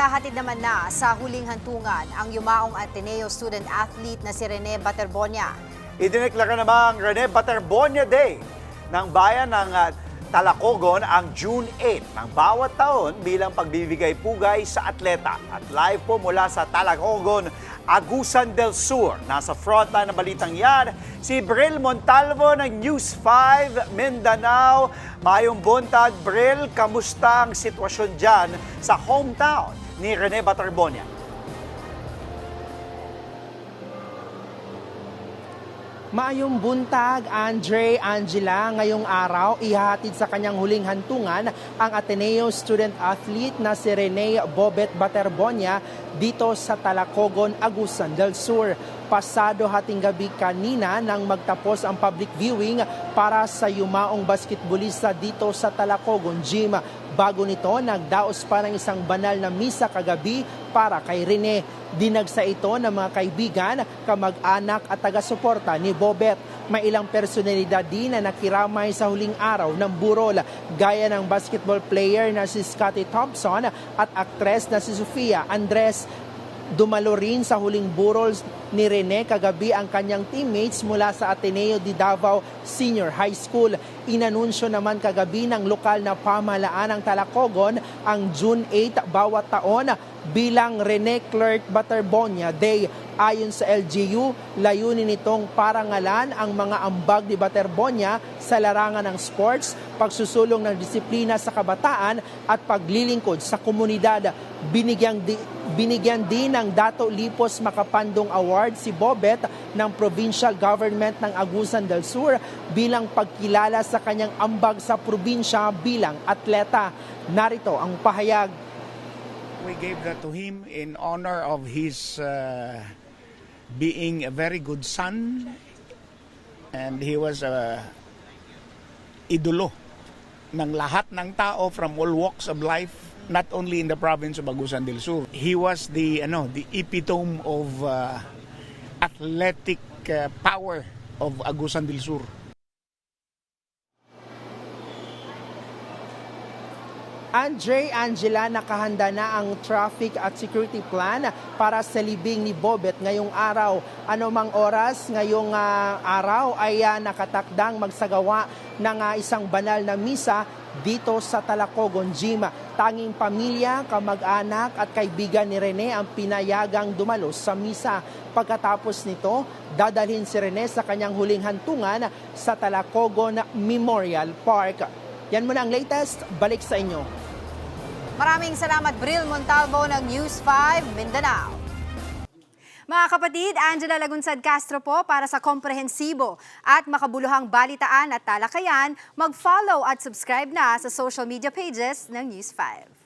Ihahatid naman na sa huling hantungan ang yumaong Ateneo student athlete na si Rene Baterbonia. Idineklara namang Rene Baterbonia Day ng bayan ng Talacogon ang June 8 ng bawat taon bilang pagbibigay pugay sa atleta. At live po mula sa Talacogon, Agusan del Sur. Nasa frontline ng balitang yan, si Bril Montalvo ng News 5 Mindanao. Mayong buntag, Bril, kamusta ang sitwasyon dyan sa hometown ni Rene Baterbonia? Maayong buntag, Andre, Angela. Ngayong araw, ihahatid sa kanyang huling hantungan ang Ateneo student athlete na si Rene Bobet Baterbonia dito sa Talacogon, Agusan del Sur. Pasado hating gabi kanina nang magtapos ang public viewing para sa yumaong basketballista dito sa Talacogon Gym. Bago nito, nagdaos pa ng isang banal na misa kagabi para kay Rene. Dinagsa ito ng mga kaibigan, kamag-anak at taga-suporta ni Bobet. May ilang personalidad din na nakiramay sa huling araw ng burol, gaya ng basketball player na si Scottie Thompson at aktres na si Sofia Andres. Dumalo rin sa huling burol ni Rene kagabi ang kanyang teammates mula sa Ateneo de Davao Senior High School. Inanunsyo naman kagabi ng lokal na pamahalaan ng Talacogon ang June 8 bawat taon bilang Rene Clerk Baterbonia Day. Ayon sa LGU, layunin nitong parangalan ang mga ambag ni Baterbonia sa larangan ng sports, pagsusulong ng disiplina sa kabataan at paglilingkod sa komunidad. Binigyan din ng Dato Lipos Makapandong Award si Bobet ng Provincial Government ng Agusan del Sur bilang pagkilala sa kanyang ambag sa probinsya bilang atleta. Narito ang pahayag. We gave that to him in honor of his being a very good son, and he was a idolo ng lahat ng tao from all walks of life, not only in the province of Agusan del Sur. He was the epitome of athletic power of Agusan del Sur. Andre, Angela, nakahanda na ang traffic at security plan para sa libing ni Bobet ngayong araw. Anumang oras ngayong araw ay nakatakdang magsagawa ng isang banal na misa dito sa Talacogon Gym. Tanging pamilya, kamag-anak at kaibigan ni Rene ang pinayagang dumalo sa misa. Pagkatapos nito, dadalhin si Rene sa kanyang huling hantungan sa Talacogon Memorial Park. Yan muna ang latest. Balik sa inyo. Maraming salamat, Bril Montalvo ng News 5 Mindanao. Mga kapatid, Angela Lagunsad Castro po para sa komprehensibo at makabuluhang balitaan at talakayan. Mag-follow at subscribe na sa social media pages ng News 5.